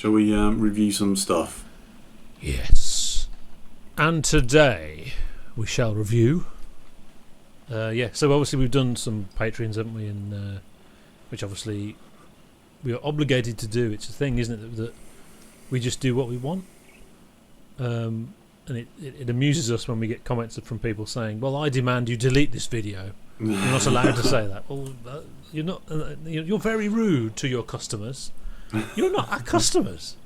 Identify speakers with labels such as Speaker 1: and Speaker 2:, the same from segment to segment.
Speaker 1: Shall we review some stuff?
Speaker 2: Yes. And today we shall review. So obviously we've done some Patreons, haven't we? And which obviously we are obligated to do. It's a thing, isn't it, that we just do what we want. And it amuses us when we get comments from people saying, "Well, I demand you delete this video." You're not allowed to say that. Well, you're not. You're very rude to your customers. You're not our customers.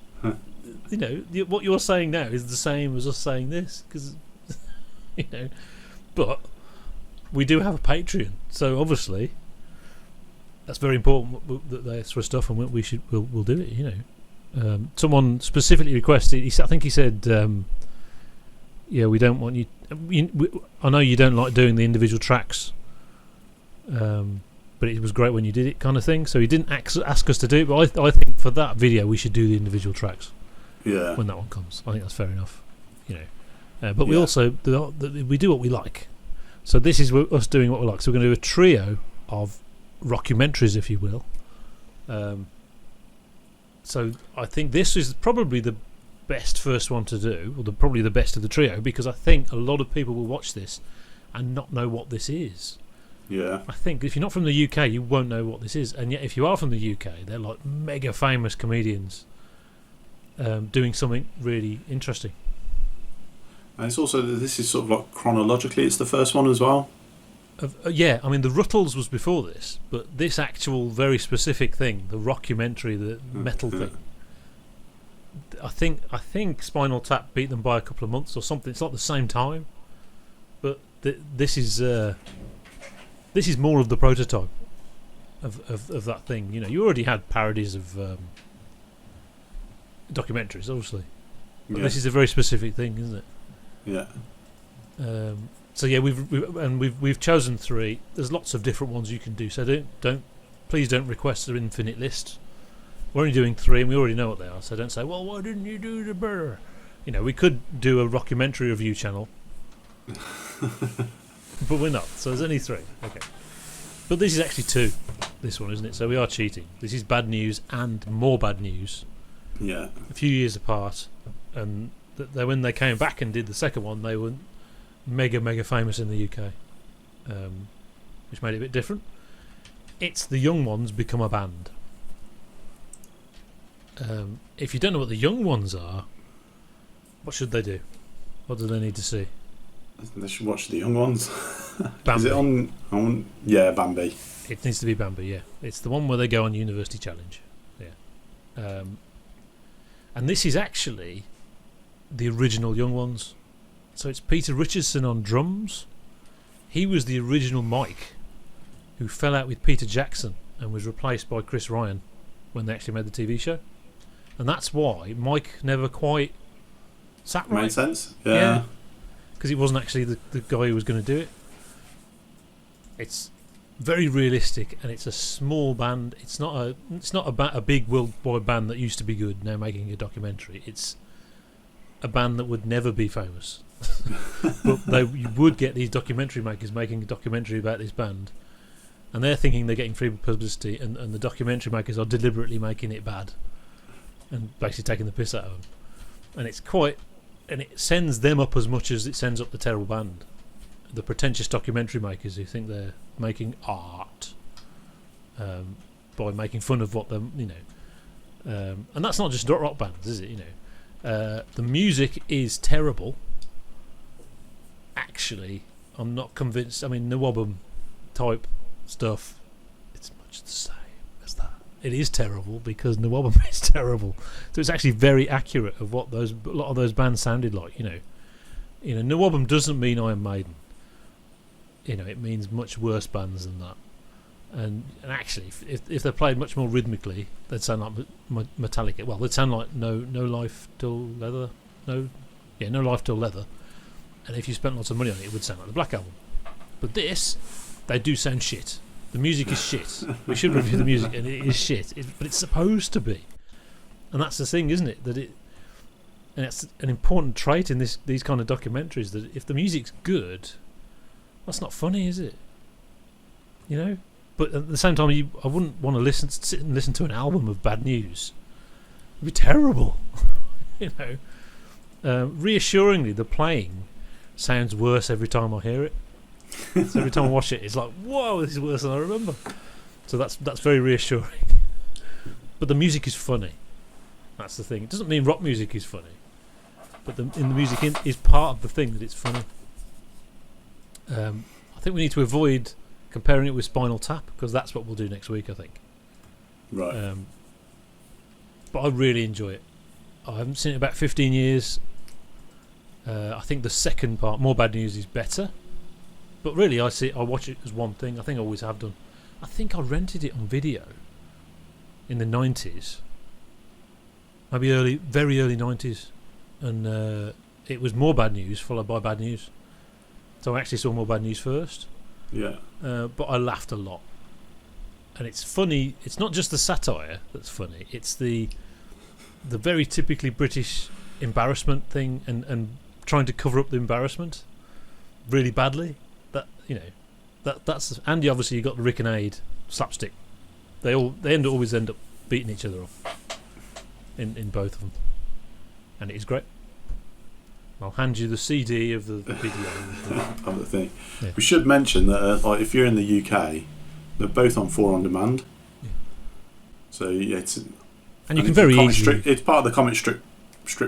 Speaker 2: You know what you're saying now is the same as us saying this, because But we do have a Patreon, so obviously that's very important that they ask for stuff, and we'll do it. Someone specifically requested. I think he said, we don't want you. I know you don't like doing the individual tracks, but it was great when you did it, kind of thing. So he didn't ask us to do it, but I think for that video we should do the individual tracks.
Speaker 1: Yeah.
Speaker 2: When that one comes, I think that's fair enough. But we also we do what we like. So this is us doing what we like. So we're going to do a trio of mockumentaries, if you will. So I think this is probably the best first one to do, or probably the best of the trio, because I think a lot of people will watch this and not know what this is.
Speaker 1: Yeah.
Speaker 2: I think if you're not from the UK, you won't know what this is, and yet if you are from the UK, they're like mega famous comedians doing something really interesting.
Speaker 1: And it's also, this is sort of like chronologically, it's the first one as well.
Speaker 2: I mean the Ruttles was before this, but this actual very specific thing, the mockumentary, the metal thing, I think Spinal Tap beat them by a couple of months or something. It's like the same time, but this is more of the prototype of that thing. You already had parodies of documentaries, obviously, but this is a very specific thing, isn't it?
Speaker 1: Yeah.
Speaker 2: So yeah, we've chosen 3. There's lots of different ones you can do. So please don't request an infinite list. We're only doing 3, and we already know what they are. So don't say, "Well, why didn't you do the burr?" We could do a mockumentary review channel, but we're not. So there's only 3. Okay. But this is actually 2. This one, isn't it? So we are cheating. This is bad news and more bad news.
Speaker 1: Yeah.
Speaker 2: A few years apart, and when they came back and did the second one, they were mega famous in the UK, which made it a bit different. It's the Young Ones become a band. If you don't know what the Young Ones are, what should they do? What do they need to see?
Speaker 1: They should watch the Young Ones.
Speaker 2: Bambi.
Speaker 1: Is it on? Yeah, Bambi.
Speaker 2: It needs to be Bambi. Yeah, it's the one where they go on University Challenge. Yeah, and this is actually the original Young Ones. So it's Peter Richardson on drums. He was the original Mike, who fell out with Peter Jackson and was replaced by Chris Ryan when they actually made the TV show. And that's why Mike never quite sat right.
Speaker 1: Made sense. Yeah.
Speaker 2: Because he wasn't actually the guy who was going to do it. It's very realistic, and it's a small band. It's not a big worldwide band that used to be good now making a documentary. It's a band that would never be famous. But you would get these documentary makers making a documentary about this band, and they're thinking they're getting free publicity, and the documentary makers are deliberately making it bad and basically taking the piss out of them. And it sends them up as much as it sends up the terrible band, the pretentious documentary makers who think they're making art by making fun of what them, and that's not just rock bands, is it? The music is terrible. Actually, I'm not convinced. I mean, Nwabum type stuff, it's much the same as that. It is terrible because Nwabum is terrible. So it's actually very accurate of what a lot of those bands sounded like. Nwabum doesn't mean Iron Maiden. It means much worse bands than that. And actually, if they played much more rhythmically, they'd sound like Metallica. Well, they'd sound like No Life Till Leather. No Life Till Leather. And if you spent lots of money on it, it would sound like the Black Album. But this, they do sound shit. The music is shit. We should review the music, and it is shit. But it's supposed to be, and that's the thing, isn't it? And it's an important trait in these kind of documentaries, that if the music's good, that's not funny, is it? But at the same time, I wouldn't want to sit and listen to an album of bad news. be terrible. You know, reassuringly, the playing sounds worse every time I hear it. So every time I watch it, it's like, whoa, this is worse than I remember. So that's very reassuring. But the music is funny. That's the thing. It doesn't mean rock music is funny, but the music is part of the thing that it's funny. I think we need to avoid comparing it with Spinal Tap, because that's what we'll do next week, I think.
Speaker 1: Right.
Speaker 2: But I really enjoy it. I haven't seen it in about 15 years. I think the second part, More Bad News, is better. But really, I watch it as one thing. I think I always have done. I think I rented it on video in the 90s. Maybe very early 90s. And it was More Bad News followed by Bad News. So I actually saw More Bad News first.
Speaker 1: Yeah.
Speaker 2: But I laughed a lot. And it's funny. It's not just the satire that's funny. It's the very typically British embarrassment thing and trying to cover up the embarrassment really badly. That's and obviously you got the Rick and Aid slapstick. They always end up beating each other up in both of them, and it is great. I'll hand you the CD of the video
Speaker 1: of the thing.
Speaker 2: Yeah.
Speaker 1: We should mention that if you're in the UK, they're both on 4 on demand.
Speaker 2: Yeah.
Speaker 1: So yeah,
Speaker 2: and you can very easily.
Speaker 1: It's part of the Comic Strip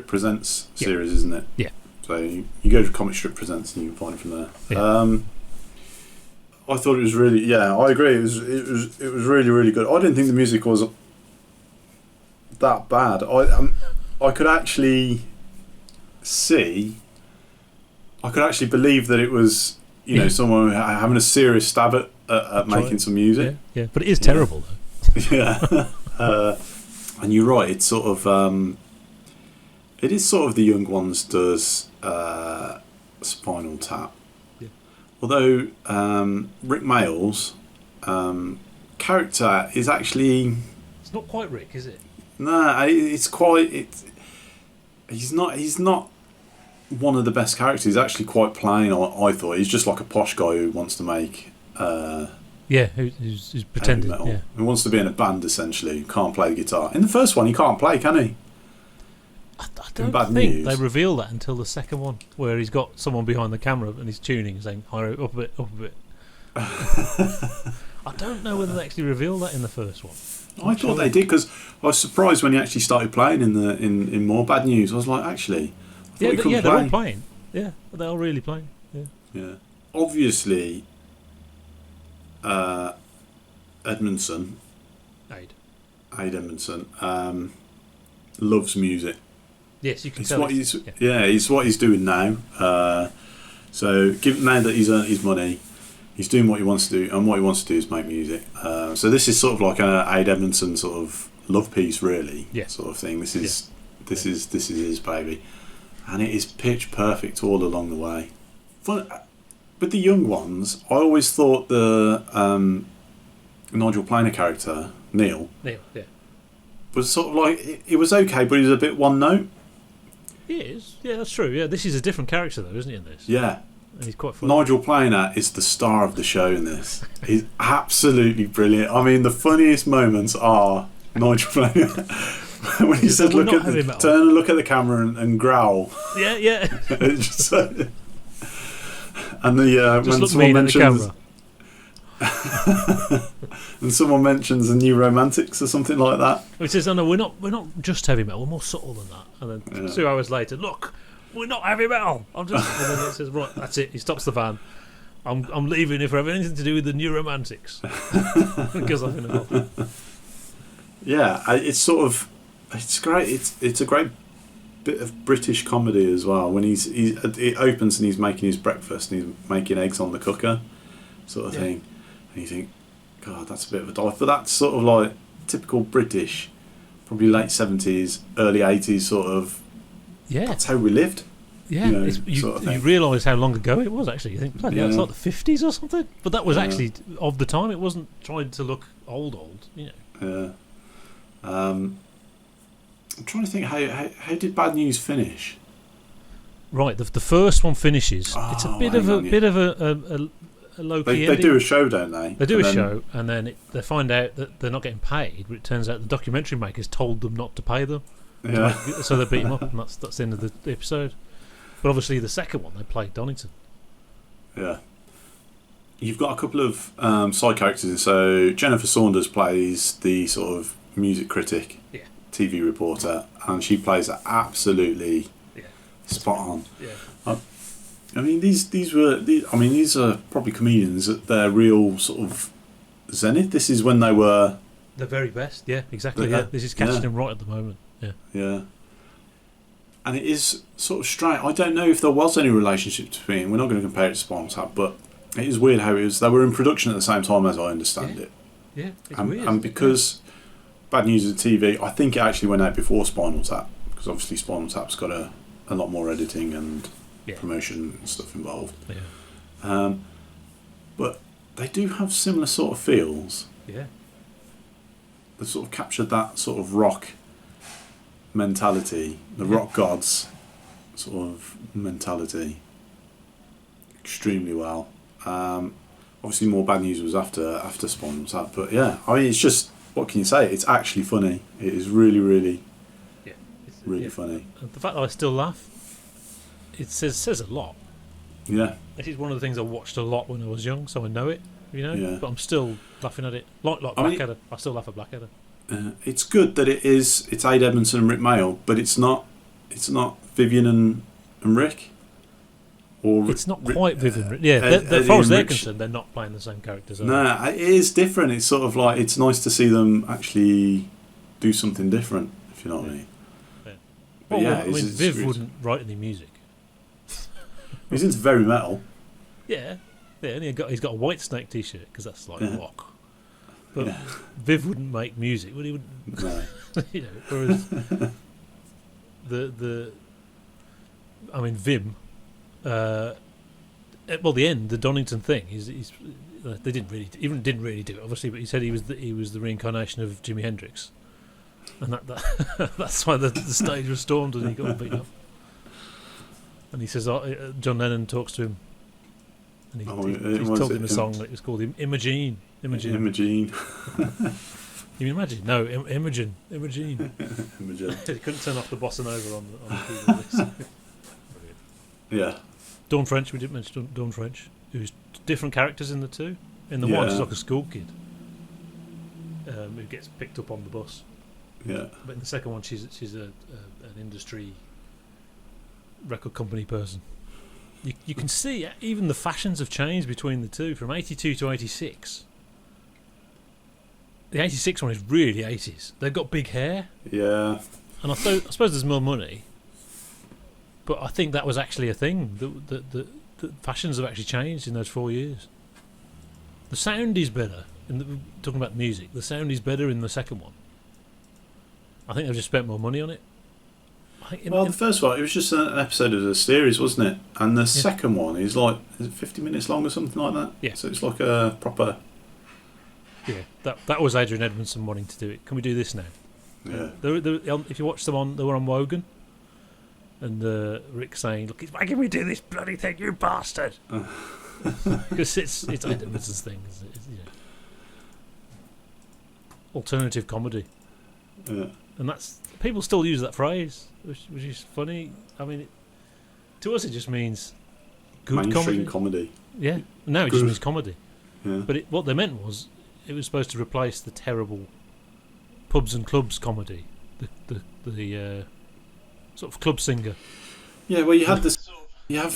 Speaker 1: Presents series, isn't it?
Speaker 2: Yeah.
Speaker 1: So you go to Comic Strip Presents and you can find it from there.
Speaker 2: Yeah.
Speaker 1: I thought it was really. Yeah, I agree. It was really, really good. I didn't think the music was that bad. I could actually believe that it was someone having a serious stab at making some music.
Speaker 2: Yeah, but it is terrible though.
Speaker 1: Yeah. And you're right, it's sort of it is sort of the Young Ones does Spinal Tap.
Speaker 2: Yeah.
Speaker 1: Although Rick Mayall's character is actually,
Speaker 2: it's not quite Rick, is it?
Speaker 1: No, it's quite he's not one of the best characters. He's actually quite plain. I thought he's just like a posh guy who wants to make
Speaker 2: who's pretending
Speaker 1: metal.
Speaker 2: Yeah.
Speaker 1: Who wants to be in a band essentially, who can't play the guitar. In the first one he can't play, can he?
Speaker 2: I don't think they reveal that until the second one, where he's got someone behind the camera and he's tuning and saying higher, up a bit. I don't know whether they actually reveal that in the first one.
Speaker 1: I thought they did, because I was surprised when he actually started playing in More Bad News. I was like, actually, I thought he couldn't play.
Speaker 2: They're all playing. Yeah, they're all really playing.
Speaker 1: Yeah. Obviously, Edmondson,
Speaker 2: Aid
Speaker 1: Edmondson, loves music.
Speaker 2: Yes, you can
Speaker 1: It's
Speaker 2: tell.
Speaker 1: it's what he's doing now. So, now that he's earned his money, he's doing what he wants to do, and what he wants to do is make music. So this is sort of like a Aid Edmondson sort of love piece, really.
Speaker 2: Yeah.
Speaker 1: Sort of thing. This is his baby, and it is pitch perfect all along the way. With the Young Ones, I always thought the Nigel Planer character Neil, was sort of like it was okay, but he was a bit one note.
Speaker 2: He is. Yeah, that's true. Yeah, this is a different character though, isn't he? In this.
Speaker 1: Yeah.
Speaker 2: And he's quite funny.
Speaker 1: Nigel Planer is the star of the show in this. He's absolutely brilliant. I mean, the funniest moments are Nigel Planer when he said, turn and look at the camera and growl.
Speaker 2: Yeah.
Speaker 1: And when someone mentions and someone mentions the New Romantics or something like that.
Speaker 2: He says, "Oh no, we're not just heavy metal. We're more subtle than that." And then 2 hours later, look, we're not heavy metal. And then it says, "Right, that's it." He stops the van. I'm leaving if I have anything to do with the New Romantics because I'm in a hole.
Speaker 1: Yeah, it's great. It's a great bit of British comedy as well. When it opens and he's making his breakfast and he's making eggs on the cooker, sort of thing, and you think, God, that's a bit of a dive. But that's sort of like typical British, probably late 70s, early 80s sort of. Yeah, that's how we lived.
Speaker 2: Yeah, you realise how long ago it was actually. You think, bloody hell, it's like the 50s or something. But that was actually of the time. It wasn't trying to look old, you know.
Speaker 1: Yeah. I'm trying to think how did Bad News finish?
Speaker 2: Right, the first one finishes. It's a bit of a low key.
Speaker 1: They do a show, don't they?
Speaker 2: They do a show, and then they find out that they're not getting paid. But it turns out the documentary makers told them not to pay them.
Speaker 1: Yeah.
Speaker 2: So they beat him up, and that's the end of the episode. But obviously, the second one they played Donington.
Speaker 1: Yeah. You've got a couple of side characters. So Jennifer Saunders plays the sort of music critic, TV reporter, and she plays it absolutely spot on.
Speaker 2: Yeah.
Speaker 1: I mean, these are probably comedians at their real sort of zenith. This is when they were
Speaker 2: the very best. Yeah, exactly. Yeah, this is catching them right at the moment. Yeah.
Speaker 1: Yeah. And it is sort of strange. I don't know if there was any relationship between. We're not going to compare it to Spinal Tap, but it is weird how it was. They were in production at the same time, as I understand it.
Speaker 2: Yeah, it's
Speaker 1: weird.
Speaker 2: And
Speaker 1: And because Bad News of TV, I think it actually went out before Spinal Tap, because obviously Spinal Tap's got a lot more editing and promotion and stuff involved.
Speaker 2: Yeah.
Speaker 1: But they do have similar sort of feels.
Speaker 2: Yeah.
Speaker 1: They sort of captured that sort of rock mentality, the rock gods sort of mentality extremely well. Obviously more Bad News was after Spinal Tap, but yeah, I mean, it's just, what can you say? It's actually funny. It is really, really, really funny.
Speaker 2: The fact that I still laugh, it says a lot.
Speaker 1: Yeah.
Speaker 2: This is one of the things I watched a lot when I was young, so I know it,
Speaker 1: Yeah.
Speaker 2: But I'm still laughing at it. Like Blackadder. I still laugh at Blackadder.
Speaker 1: It's good that it's Aid Edmondson and Rick Mail, but it's not Vivian and Rick. Or
Speaker 2: it's not quite Vivian. Yeah, as far as they're concerned, they're not playing the same characters.
Speaker 1: No, it is different. It's sort of like, it's nice to see them actually do something different, if you know what I mean.
Speaker 2: Yeah.
Speaker 1: But
Speaker 2: I mean, Viv wouldn't write any music.
Speaker 1: He's into very metal.
Speaker 2: Yeah, and he's got a White Snake T-shirt because that's like rock. But Viv wouldn't make music. Well, he wouldn't.
Speaker 1: No.
Speaker 2: Whereas I mean, Vim. Well, the Donington thing. They didn't really do it, obviously, but he said he was the reincarnation of Jimi Hendrix, and that's why the stage was stormed and he got beaten up. And he says, John Lennon talks to him, and he told him a song that was called Imogene.
Speaker 1: Imogene.
Speaker 2: You imagine? No, Imogen.
Speaker 1: Imogen.
Speaker 2: He couldn't turn off the bossa nova on the keyboard.
Speaker 1: Yeah.
Speaker 2: Dawn French, we didn't mention Dawn French, who's different characters in the two. In the one, she's like a school kid who gets picked up on the bus.
Speaker 1: Yeah.
Speaker 2: But in the second one, she's an industry record company person. You can see even the fashions have changed between the two from 82 to 86. The 86 one is really 80s. They've got big hair.
Speaker 1: Yeah.
Speaker 2: And I suppose there's more money. But I think that was actually a thing. The fashions have actually changed in those 4 years. The sound is better. Talking about music, the sound is better in the second one. I think they've just spent more money on it.
Speaker 1: The first one, it was just an episode of the series, wasn't it? And the second one is like, is it 50 minutes long or something like that?
Speaker 2: Yeah.
Speaker 1: So it's like a proper...
Speaker 2: Yeah, that was Adrian Edmondson wanting to do it. Can we do this now?
Speaker 1: Yeah.
Speaker 2: If you watch them they were on Wogan. And Rick saying, "Look, he's making me do this bloody thing, you bastard!" Because it's Edmondson's thing, alternative comedy, and that's people still use that phrase, which is funny. I mean, to us it just means good
Speaker 1: mainstream
Speaker 2: comedy. Yeah, now it just means comedy.
Speaker 1: Yeah.
Speaker 2: But what they meant was it was supposed to replace the terrible pubs and clubs comedy, the sort of club singer.
Speaker 1: Yeah, well, you had this. That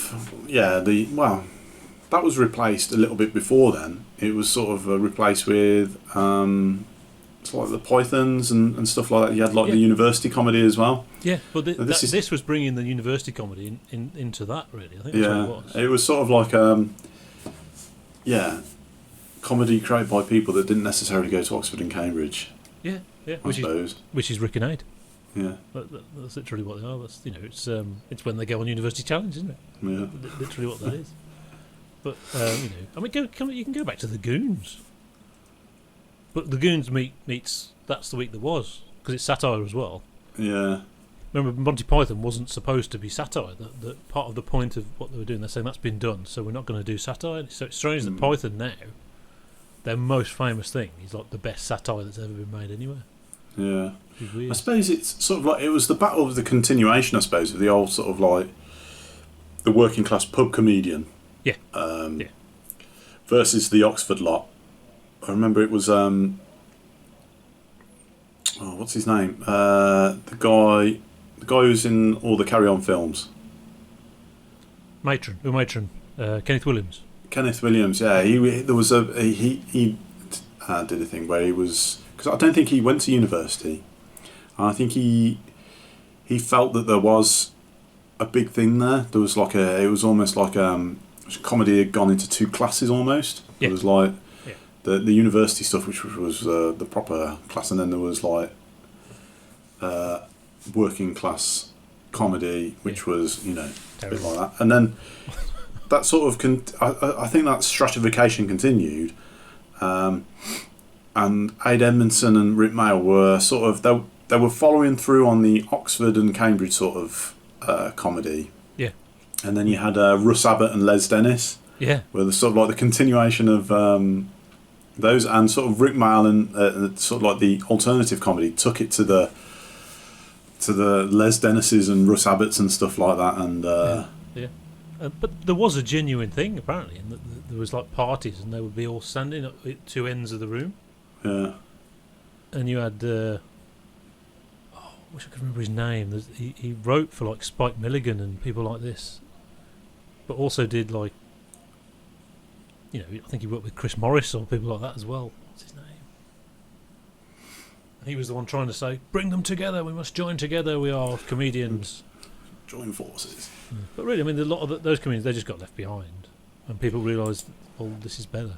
Speaker 1: was replaced a little bit before then. It was sort of replaced with it's like the Pythons and stuff like that. You had like the university comedy as well.
Speaker 2: Yeah, but this was bringing the university comedy into that, really. I think that's what it was.
Speaker 1: It was sort of like comedy created by people that didn't necessarily go to Oxford and Cambridge.
Speaker 2: Yeah, which is Rick and Aid.
Speaker 1: Yeah,
Speaker 2: that's literally what they are. That's it's when they go on University Challenge, isn't it?
Speaker 1: Yeah,
Speaker 2: literally what that is. But I mean, you can go back to the Goons. But the Goons meets That's the Week That Was, because it's satire as well.
Speaker 1: Yeah.
Speaker 2: Remember, Monty Python wasn't supposed to be satire. That part of the point of what they were doing, they're saying that's been done, so we're not going to do satire. So it's strange that Python now, their most famous thing is like the best satire that's ever been made anywhere.
Speaker 1: Yeah.
Speaker 2: It's weird.
Speaker 1: I suppose it's sort of like it was the battle of the continuation. I suppose of the old sort of like the working class pub comedian.
Speaker 2: Yeah.
Speaker 1: Versus the Oxford lot. I remember it was what's his name? The guy who's in all the Carry On films.
Speaker 2: Matron. Kenneth Williams.
Speaker 1: Kenneth Williams. Yeah, he did a thing where he was, because I don't think he went to university. And I think he felt that there was a big thing there. There was like it was almost like comedy had gone into two classes almost.
Speaker 2: Yeah.
Speaker 1: It was like the university stuff, which was the proper class, and then there was like working class comedy, which was a bit like that. And then that sort of I think that stratification continued, and Aid Edmondson and Rick Mail were sort of they were following through on the Oxford and Cambridge sort of comedy. Yeah. And then you had Russ Abbott and Les Dennis.
Speaker 2: Yeah.
Speaker 1: Were the sort of like the continuation of those, and sort of Rick Mail and sort of like the alternative comedy took it to the Les Dennises and Russ Abbotts and stuff like that, and
Speaker 2: but there was a genuine thing apparently, and there was like parties, and they would be all standing at two ends of the room.
Speaker 1: Yeah.
Speaker 2: And you had I wish I could remember his name. He wrote for like Spike Milligan and people like this, but also did like, I think he worked with Chris Morris or people like that as well. What's his name? And he was the one trying to say, "Bring them together. We must join together. We are comedians.
Speaker 1: Join forces."
Speaker 2: But really, I mean, a lot of those comedians, they just got left behind, and people realised, this is better.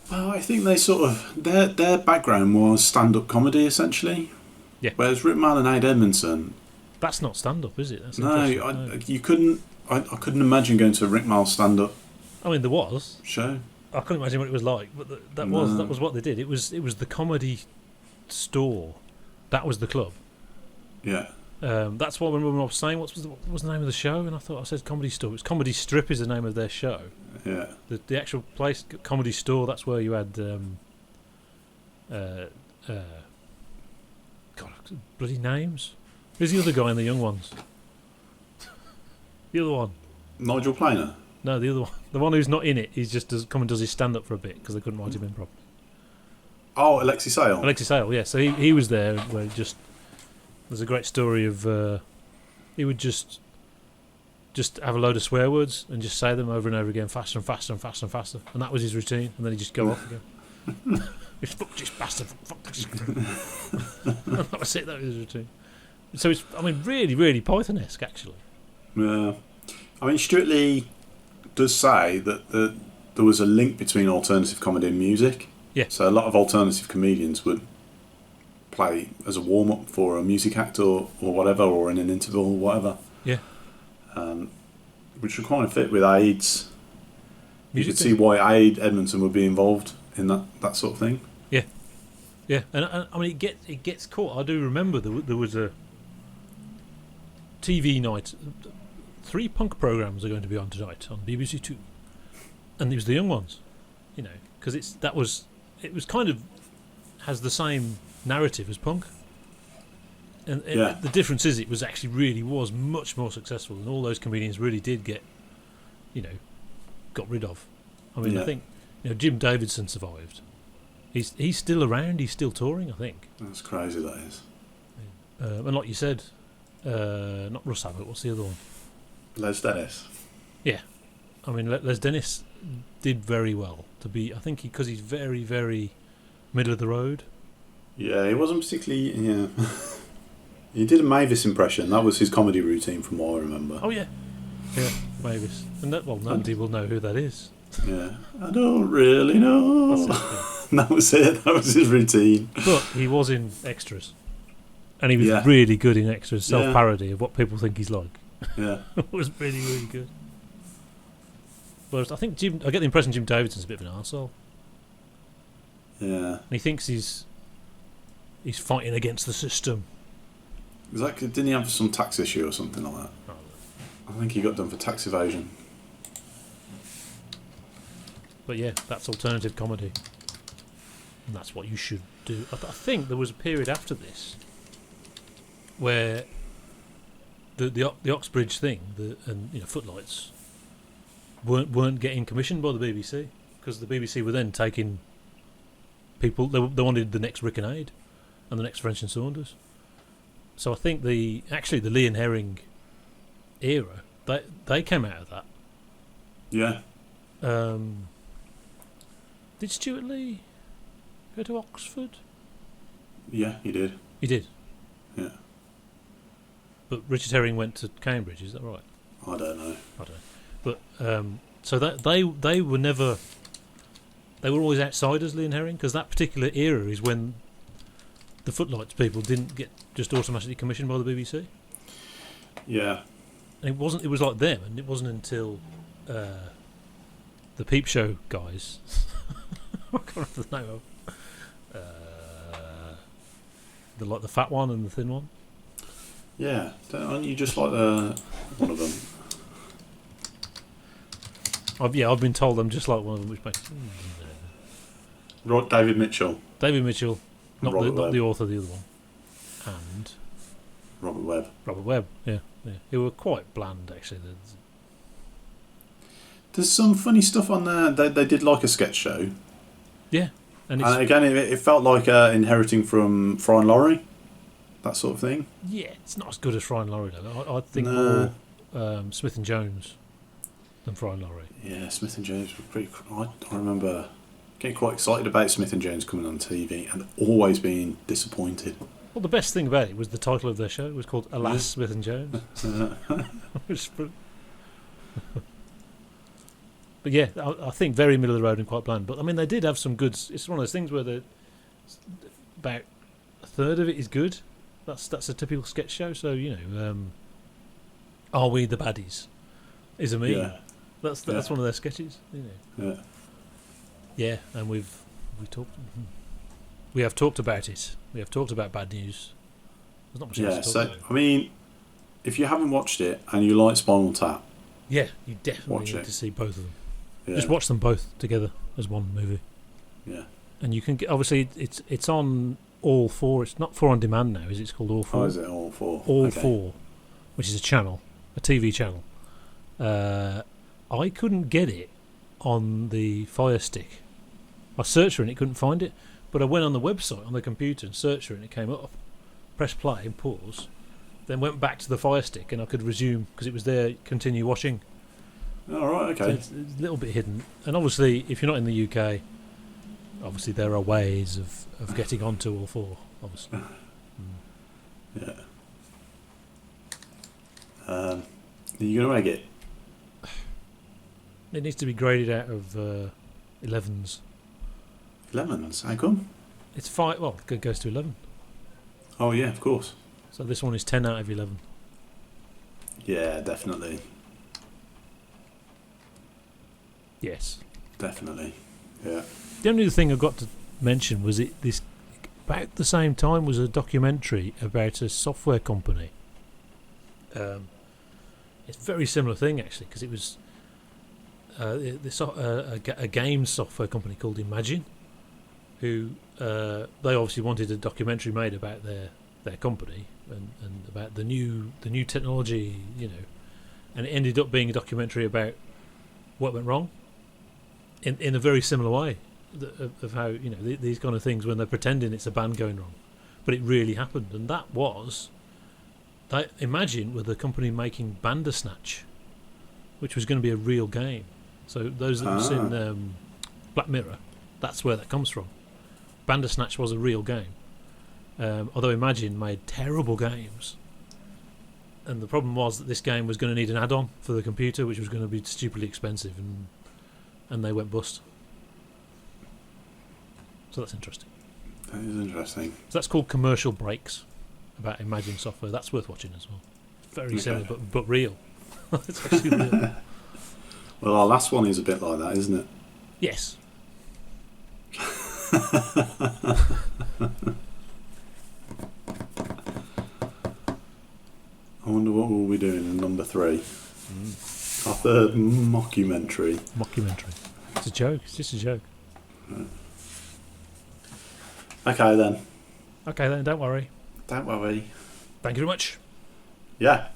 Speaker 1: Well, I think they sort of their background was stand-up comedy essentially.
Speaker 2: Yeah.
Speaker 1: Whereas Rick Mail and Aid Edmondson,
Speaker 2: that's not stand-up, is it? That's
Speaker 1: no, you couldn't. I couldn't imagine going to a Rick Mail stand-up.
Speaker 2: I mean, there was
Speaker 1: show.
Speaker 2: I couldn't imagine what it was like, but that was what they did. It was the Comedy Store. That was the club.
Speaker 1: Yeah.
Speaker 2: That's what I remember when I was saying. What was the name of the show? And I thought I said Comedy Store. It's Comedy Strip is the name of their show.
Speaker 1: Yeah.
Speaker 2: The actual place, Comedy Store. That's where you had God, bloody names. Who's the other guy in the Young Ones? The other one.
Speaker 1: Nigel Planer.
Speaker 2: No, the other one. The one who's not in it. He just does his stand up for a bit because they couldn't write him in properly.
Speaker 1: Oh, Alexi Sale.
Speaker 2: Alexi Sale, yeah. So he was there where just there's a great story of he would just have a load of swear words and just say them over and over again, faster and faster and faster and faster, and that was his routine. And then he'd just go off again. Fuck this bastard, fuck this. That was it. That was his routine. So it's, I mean, really, really Python-esque actually.
Speaker 1: Yeah, I mean, Stuart Lee does say that there was a link between alternative comedy and music.
Speaker 2: Yeah.
Speaker 1: So a lot of alternative comedians would play as a warm-up for a music act or whatever, or in an interval or whatever.
Speaker 2: Yeah.
Speaker 1: Which would kind of fit with Aid's. You
Speaker 2: Music
Speaker 1: could see why Aid Edmondson would be involved in that sort of thing.
Speaker 2: Yeah. Yeah, and I mean, it gets caught. I do remember there was a TV night. 3 punk programs are going to be on tonight on BBC Two, and it was the Young Ones, because it was kind of has the same narrative as punk, and the difference is it was actually really was much more successful, and all those comedians really did get, got rid of. I mean, I think Jim Davidson survived. He's still around. He's still touring. I think.
Speaker 1: That's crazy. That is.
Speaker 2: And like you said, not Russ Abbott. What's the other one?
Speaker 1: Les Dennis.
Speaker 2: Yeah, I mean Les Dennis did very well to be. I think because he's very, very middle of the road.
Speaker 1: Yeah, he wasn't particularly. Yeah, he did a Mavis impression. That was his comedy routine, from what I remember.
Speaker 2: Oh yeah, Mavis, and nobody will know who that is.
Speaker 1: Yeah, I don't really know.
Speaker 2: That's it, yeah.
Speaker 1: That was it. That was his routine.
Speaker 2: But he was in extras, and he was really good in extras. Self-parody of what people think he's like.
Speaker 1: Yeah.
Speaker 2: It was really, really good. Whereas I think I get the impression Jim Davidson's a bit of an arsehole.
Speaker 1: Yeah.
Speaker 2: And he thinks he's fighting against the system.
Speaker 1: Exactly. Didn't he have some tax issue or something like that?
Speaker 2: Oh.
Speaker 1: I think he got done for tax evasion.
Speaker 2: But yeah, that's alternative comedy. And that's what you should do. I think there was a period after this where the Oxbridge thing and footlights weren't getting commissioned by the BBC, because the BBC were then taking people. They wanted the next Rick and Aid and the next French and Saunders. So I think the Lee and Herring era, they came out of that.
Speaker 1: Yeah.
Speaker 2: Did Stuart Lee go to Oxford?
Speaker 1: Yeah, he did.
Speaker 2: He did.
Speaker 1: Yeah.
Speaker 2: But Richard Herring went to Cambridge. Is that right?
Speaker 1: I don't know.
Speaker 2: But so that they were never. They were always outsiders, Lee and Herring, because that particular era is when the Footlights people didn't get just automatically commissioned by the BBC.
Speaker 1: Yeah.
Speaker 2: And it wasn't. It was like them, and it wasn't until the Peep Show guys. I can't remember the name of. The fat one and the thin one.
Speaker 1: Yeah, aren't you just like one of them?
Speaker 2: I've been told I'm just like one of them, which makes
Speaker 1: David Mitchell.
Speaker 2: David Mitchell, not the author of the other one, and
Speaker 1: Robert Webb.
Speaker 2: Yeah. They were quite bland, actually.
Speaker 1: There's some funny stuff on there. They did like a sketch show.
Speaker 2: Yeah, and
Speaker 1: again, it felt like inheriting from Fry and Laurie, that sort of thing.
Speaker 2: Yeah, it's not as good as Fry and Laurie, though. I think more Smith and Jones than Fry and Laurie. Yeah,
Speaker 1: Smith and Jones were pretty. I remember getting quite excited about Smith and Jones coming on TV and always being disappointed.
Speaker 2: Well, the best thing about it was the title of their show. It was called Alas, Smith and Jones. But yeah, I think very middle of the road and quite bland. But I mean, they did have some good. It's one of those things where about a third of it is good. That's a typical sketch show. So Are We the Baddies? Is a me.
Speaker 1: Yeah.
Speaker 2: That's one of their sketches.
Speaker 1: Yeah.
Speaker 2: Yeah, and we have talked about it. We have talked about bad news. There's not much else to talk about.
Speaker 1: I mean, if you haven't watched it and you like Spinal Tap,
Speaker 2: yeah, you definitely need to see both of them.
Speaker 1: Yeah.
Speaker 2: Just watch them both together as one movie.
Speaker 1: Yeah.
Speaker 2: And you can get, obviously it's on All 4. It's not 4 on demand now, is it? It's called All 4.
Speaker 1: Oh, is it All 4?
Speaker 2: All 4, which is a channel, a TV channel. I couldn't get it on the Fire Stick. I searched for it and it couldn't find it, but I went on the website on the computer and searched for it and it came up. Pressed play and pause, then went back to the Fire Stick and I could resume because it was there. Continue watching.
Speaker 1: Oh, right, okay.
Speaker 2: So it's a little bit hidden, and obviously, if you're not in the UK, obviously there are ways of getting onto All 4. Obviously.
Speaker 1: Yeah. Are you going to make it?
Speaker 2: It needs to be graded out of 11s.
Speaker 1: 11s? How come?
Speaker 2: It's 5. Well, it goes to 11.
Speaker 1: Oh yeah, of course.
Speaker 2: So this one is 10 out of 11.
Speaker 1: Yeah, definitely.
Speaker 2: Yes.
Speaker 1: Definitely. Yeah.
Speaker 2: The only thing I got to mention was this about the same time was a documentary about a software company. It's a very similar thing actually, because it was a game software company called Imagine, who they obviously wanted a documentary made about their company and about the new technology, and it ended up being a documentary about what went wrong in a very similar way of how these kind of things when they're pretending it's a band going wrong, but it really happened. And that was Imagine with the company making Bandersnatch, which was going to be a real game. So those that have seen Black Mirror, that's where that comes from. Bandersnatch was a real game, although Imagine made terrible games, and the problem was that this game was going to need an add-on for the computer, which was going to be stupidly expensive, and they went bust. So that's interesting.
Speaker 1: That is interesting.
Speaker 2: So that's called Commercial Breaks, about Imagine software. That's worth watching as well. Very similar, but real. It's actually real.
Speaker 1: Well, our last one is a bit like that, isn't it?
Speaker 2: Yes.
Speaker 1: I wonder what we'll be doing in number 3. Our third mockumentary.
Speaker 2: Mockumentary. It's a joke. It's just a joke.
Speaker 1: Okay then.
Speaker 2: Okay then, don't worry.
Speaker 1: Don't worry.
Speaker 2: Thank you very much.
Speaker 1: Yeah.